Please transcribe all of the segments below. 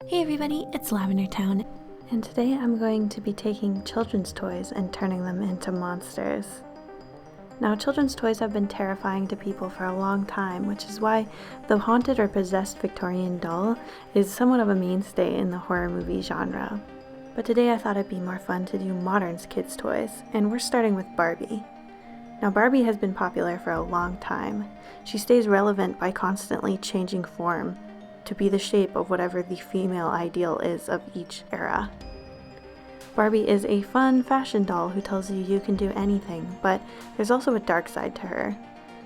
Hey everybody, it's Lavender Town, and today I'm going to be taking children's toys and turning them into monsters. Now, children's toys have been terrifying to people for a long time, which is why the haunted or possessed Victorian doll is somewhat of a mainstay in the horror movie genre. But today I thought it'd be more fun to do modern kids' toys, and we're starting with Barbie. Now, Barbie has been popular for a long time. She stays relevant by constantly changing form to be the shape of whatever the female ideal is of each era. Barbie is a fun fashion doll who tells you you can do anything, but there's also a dark side to her.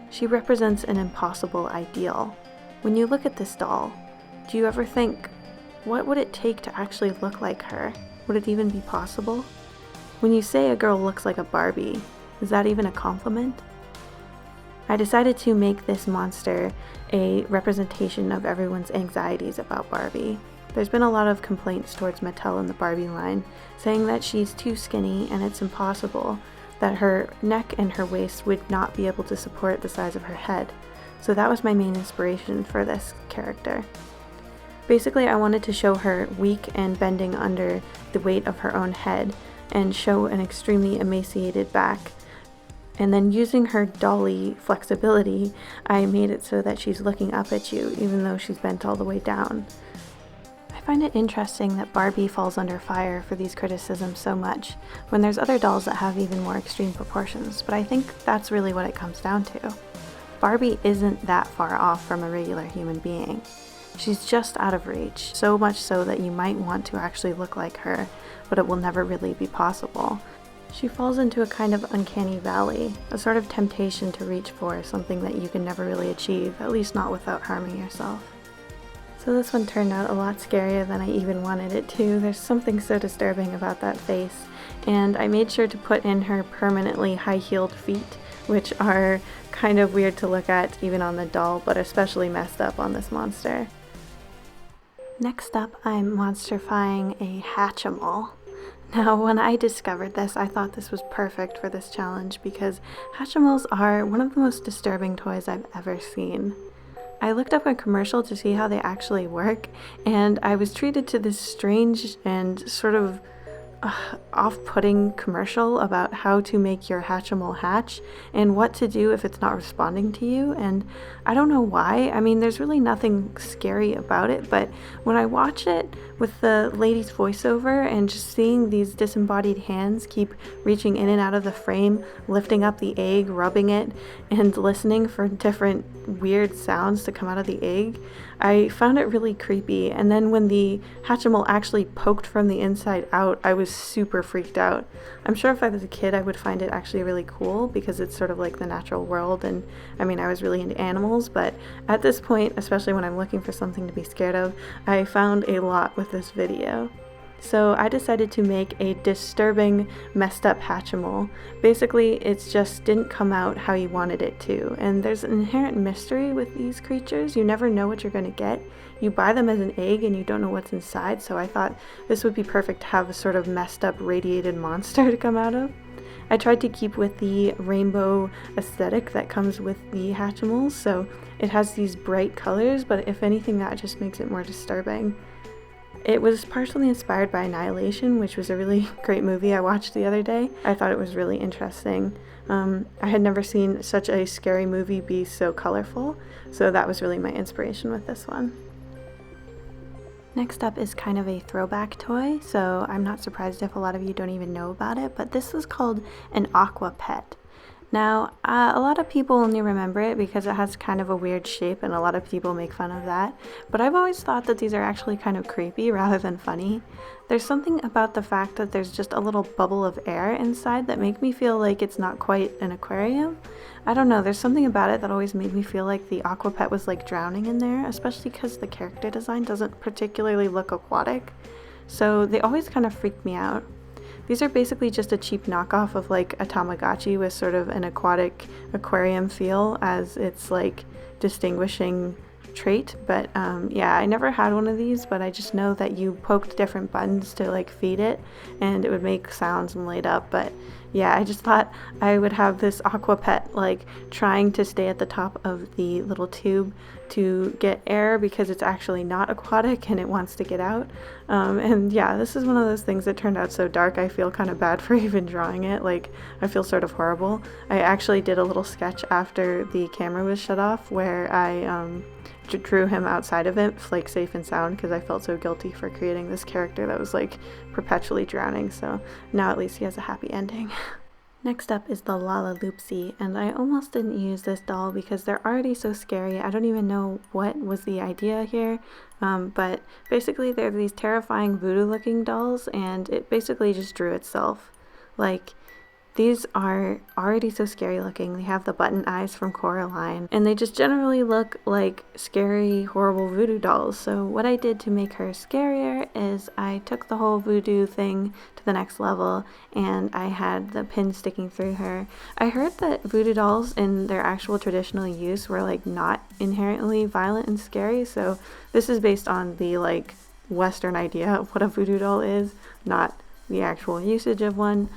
She represents an impossible ideal. When you look at this doll, do you ever think, what would it take to actually look like her? Would it even be possible? When you say a girl looks like a Barbie, is that even a compliment? I decided to make this monster a representation of everyone's anxieties about Barbie. There's been a lot of complaints towards Mattel in the Barbie line, saying that she's too skinny and it's impossible, that her neck and her waist would not be able to support the size of her head. So that was my main inspiration for this character. Basically, I wanted to show her weak and bending under the weight of her own head and show an extremely emaciated back. And then using her dolly flexibility, I made it so that she's looking up at you even though she's bent all the way down. I find it interesting that Barbie falls under fire for these criticisms so much, when there's other dolls that have even more extreme proportions, but I think that's really what it comes down to. Barbie isn't that far off from a regular human being. She's just out of reach, so much so that you might want to actually look like her, but it will never really be possible. She falls into a kind of uncanny valley, a sort of temptation to reach for something that you can never really achieve, at least not without harming yourself. So this one turned out a lot scarier than I even wanted it to. There's something so disturbing about that face, and I made sure to put in her permanently high-heeled feet, which are kind of weird to look at even on the doll, but especially messed up on this monster. Next up, I'm monsterifying a Hatchimal. Now, when I discovered this, I thought this was perfect for this challenge because Hatchimals are one of the most disturbing toys I've ever seen. I looked up a commercial to see how they actually work, and I was treated to this strange and sort of off-putting commercial about how to make your Hatchimal hatch and what to do if it's not responding to you, and I don't know why. I mean, there's really nothing scary about it, but when I watch it with the lady's voiceover and just seeing these disembodied hands keep reaching in and out of the frame, lifting up the egg, rubbing it, and listening for different weird sounds to come out of the egg, I found it really creepy. And then when the Hatchimal actually poked from the inside out, I was super freaked out. I'm sure if I was a kid I would find it actually really cool because it's sort of like the natural world, and I mean, I was really into animals, but at this point, especially when I'm looking for something to be scared of, I found a lot with this video. So I decided to make a disturbing, messed up Hatchimal. Basically, it just didn't come out how you wanted it to, and there's an inherent mystery with these creatures. You never know what you're going to get. You buy them as an egg and you don't know what's inside, so I thought this would be perfect to have a sort of messed up, radiated monster to come out of. I tried to keep with the rainbow aesthetic that comes with the Hatchimals, so it has these bright colors, but if anything, that just makes it more disturbing. It was partially inspired by Annihilation, which was a really great movie I watched the other day. I thought it was really interesting. I had never seen such a scary movie be so colorful, so that was really my inspiration with this one. Next up is kind of a throwback toy, so I'm not surprised if a lot of you don't even know about it, but this is called an Aqua Pet. Now, a lot of people only remember it because it has kind of a weird shape and a lot of people make fun of that, but I've always thought that these are actually kind of creepy rather than funny. There's something about the fact that there's just a little bubble of air inside that make me feel like it's not quite an aquarium. I don't know, there's something about it that always made me feel like the Aqua Pet was like drowning in there, especially because the character design doesn't particularly look aquatic, so they always kind of freak me out. These are basically just a cheap knockoff of like a Tamagotchi with sort of an aquatic aquarium feel as its like distinguishing trait, but yeah, I never had one of these, but I just know that you poked different buttons to like feed it and it would make sounds and light up. But yeah, I just thought I would have this Aqua Pet like trying to stay at the top of the little tube to get air because it's actually not aquatic and it wants to get out. And yeah, this is one of those things that turned out so dark I feel kind of bad for even drawing it. Like, I feel sort of horrible. I actually did a little sketch after the camera was shut off where I drew him outside of it, like safe and sound, because I felt so guilty for creating this character that was like perpetually drowning. So now at least he has a happy ending. Next up is the Lalaloopsy, and I almost didn't use this doll because they're already so scary. I don't even know what was the idea here, but basically they're these terrifying voodoo looking dolls, and it basically just drew itself. Like, these are already so scary looking. They have the button eyes from Coraline, and they just generally look like scary, horrible voodoo dolls. So what I did to make her scarier is I took the whole voodoo thing to the next level, and I had the pin sticking through her. I heard that voodoo dolls in their actual traditional use were like not inherently violent and scary, so this is based on the like Western idea of what a voodoo doll is, not the actual usage of one.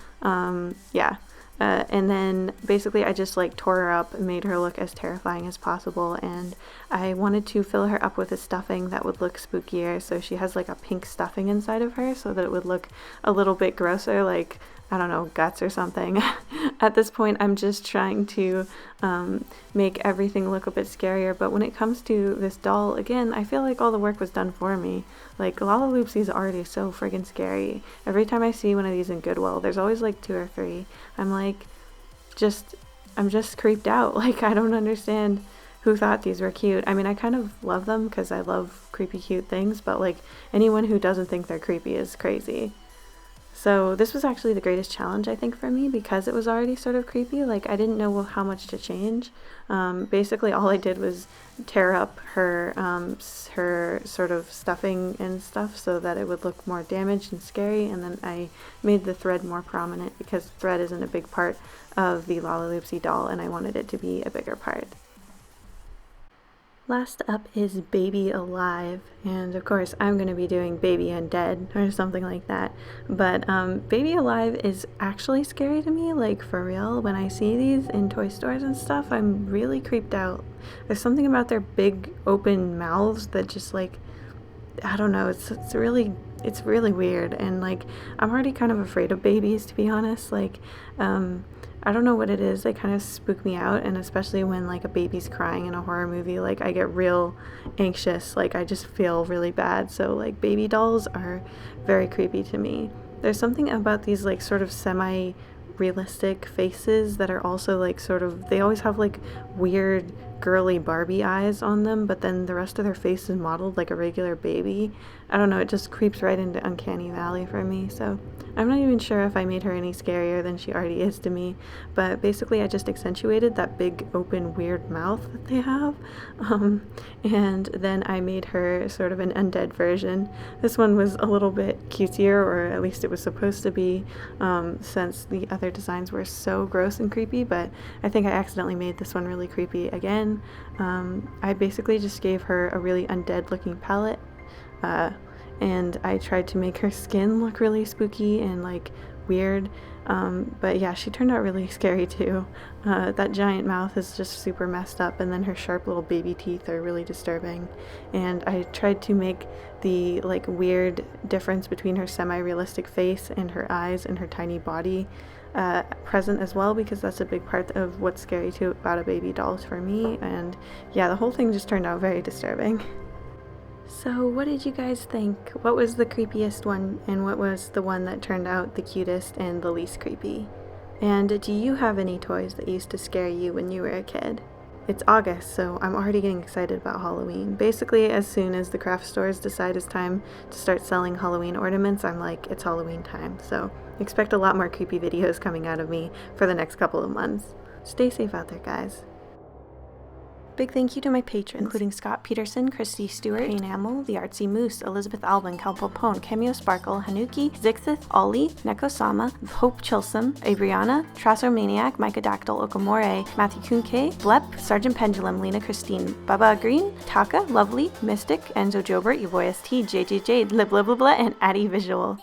And then basically I just like tore her up and made her look as terrifying as possible, and I wanted to fill her up with a stuffing that would look spookier, so she has like a pink stuffing inside of her so that it would look a little bit grosser, like, I don't know, guts or something. At this point I'm just trying to make everything look a bit scarier, but when it comes to this doll, again, I feel like all the work was done for me. Like, Lalaloopsy is already so friggin' scary. Every time I see one of these in Goodwill, there's always like 2 or 3. I'm just creeped out. Like, I don't understand who thought these were cute. I mean, I kind of love them because I love creepy cute things, but like, anyone who doesn't think they're creepy is crazy. So this was actually the greatest challenge, I think, for me, because it was already sort of creepy. Like, I didn't know how much to change. Basically all I did was tear up her her sort of stuffing and stuff so that it would look more damaged and scary, and then I made the thread more prominent because thread isn't a big part of the Lalaloopsy doll, and I wanted it to be a bigger part. Last up is Baby Alive, and of course I'm going to be doing Baby Undead or something like that, but Baby Alive is actually scary to me, like for real. When I see these in toy stores and stuff, I'm really creeped out. There's something about their big open mouths that just like, I don't know, it's really weird, and like, I'm already kind of afraid of babies, to be honest. Like, I don't know what it is, they kind of spook me out, and especially when like a baby's crying in a horror movie, like I get real anxious, like I just feel really bad. So like, baby dolls are very creepy to me. There's something about these like sort of semi-realistic faces that are also like sort of, they always have like weird girly Barbie eyes on them, but then the rest of their face is modeled like a regular baby. I don't know, it just creeps right into Uncanny Valley for me. So I'm not even sure if I made her any scarier than she already is to me, but basically I just accentuated that big open weird mouth that they have, and then I made her sort of an undead version. This one was a little bit cutesier, or at least it was supposed to be, since the other designs were so gross and creepy, but I think I accidentally made this one really creepy again. I basically just gave her a really undead looking palette, and I tried to make her skin look really spooky and like weird, but yeah, she turned out really scary too. That giant mouth is just super messed up, and then her sharp little baby teeth are really disturbing, and I tried to make the like weird difference between her semi-realistic face and her eyes and her tiny body present as well, because that's a big part of what's scary too about a baby doll for me. And yeah, the whole thing just turned out very disturbing. So what did you guys think? What was the creepiest one, and what was the one that turned out the cutest and the least creepy? And do you have any toys that used to scare you when you were a kid? It's August, so I'm already getting excited about Halloween. Basically, as soon as the craft stores decide it's time to start selling Halloween ornaments, I'm like, it's Halloween time. So expect a lot more creepy videos coming out of me for the next couple of months. Stay safe out there, guys. Big thank you to my patrons, including Scott Peterson, Christy Stewart, Payne Hamill, The Artsy Moose, Elizabeth Albin, Cal Popone, Cameo Sparkle, Hanuki, Zixith, Ollie, Neko-sama, Hope Chilsum, Abriana, Trasomaniac, Micah Dactyl, Okamore, Matthew Kunke, Blep, Sergeant Pendulum, Lena Christine, Baba Green, Taka, Lovely, Mystic, Enzo Jobert, Your Boy ST, JJ Jade, Lib Lib Blah, and Addy Visual.